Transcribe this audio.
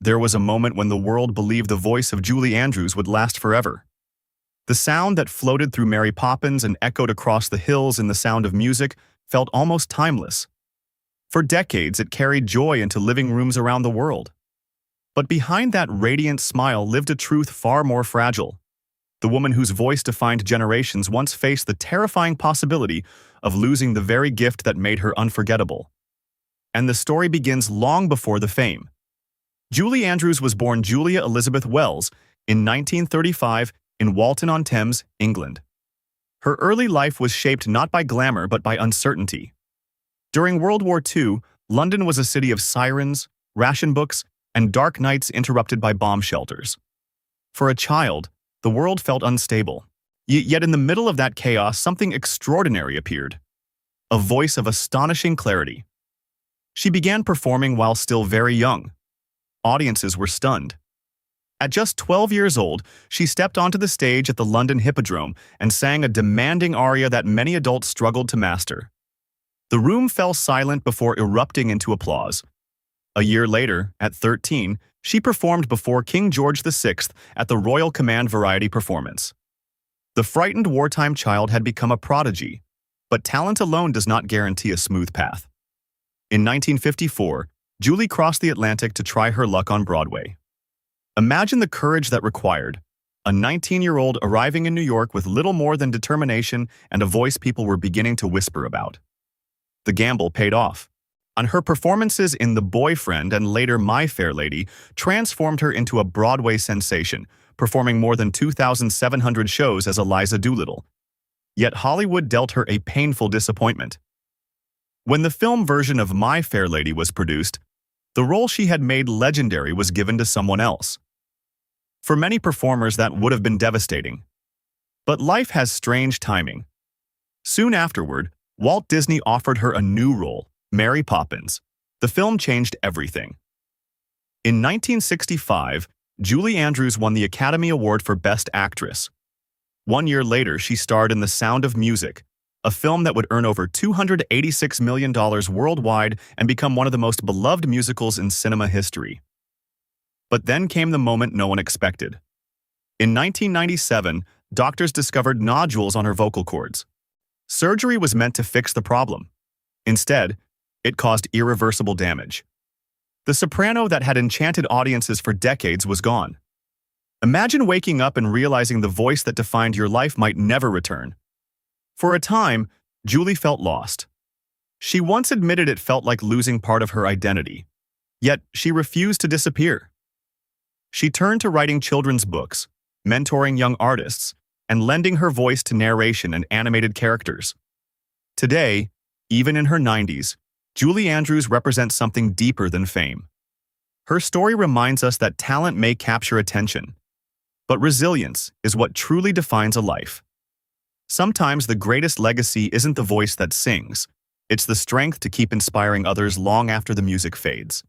there was a moment when the world believed the voice of Julie Andrews would last forever. The sound that floated through Mary Poppins and echoed across the hills in The Sound of Music felt almost timeless. For decades, it carried joy into living rooms around the world. But behind that radiant smile lived a truth far more fragile. The woman whose voice defined generations once faced the terrifying possibility of losing the very gift that made her unforgettable. And the story begins long before the fame. Julie Andrews was born Julia Elizabeth Wells in 1935 in Walton-on-Thames, England. Her early life was shaped not by glamour but by uncertainty. During World War II, London was a city of sirens, ration books, and dark nights interrupted by bomb shelters. For a child, the world felt unstable. Yet in the middle of that chaos, something extraordinary appeared. A voice of astonishing clarity. She began performing while still very young. Audiences were stunned. At just 12 years old, she stepped onto the stage at the London Hippodrome and sang a demanding aria that many adults struggled to master. The room fell silent before erupting into applause. A year later, at 13, she performed before King George VI at the Royal Command Variety Performance. The frightened wartime child had become a prodigy, but talent alone does not guarantee a smooth path. In 1954, Julie crossed the Atlantic to try her luck on Broadway. Imagine the courage that required. A 19-year-old arriving in New York with little more than determination and a voice people were beginning to whisper about. The gamble paid off. And her performances in The Boyfriend and later My Fair Lady transformed her into a Broadway sensation, performing more than 2,700 shows as Eliza Doolittle. Yet Hollywood dealt her a painful disappointment. When the film version of My Fair Lady was produced, the role she had made legendary was given to someone else. For many performers, that would have been devastating. But life has strange timing. Soon afterward, Walt Disney offered her a new role, Mary Poppins. The film changed everything. In 1965, Julie Andrews won the Academy Award for Best Actress. 1 year later, she starred in The Sound of Music, a film that would earn over $286 million worldwide and become one of the most beloved musicals in cinema history. But then came the moment no one expected. In 1997, doctors discovered nodules on her vocal cords. Surgery was meant to fix the problem. Instead, it caused irreversible damage. The soprano that had enchanted audiences for decades was gone. Imagine waking up and realizing the voice that defined your life might never return. For a time, Julie felt lost. She once admitted it felt like losing part of her identity. Yet, she refused to disappear. She turned to writing children's books, mentoring young artists, and lending her voice to narration and animated characters. Today, even in her 90s, Julie Andrews represents something deeper than fame. Her story reminds us that talent may capture attention, but resilience is what truly defines a life. Sometimes the greatest legacy isn't the voice that sings, it's the strength to keep inspiring others long after the music fades.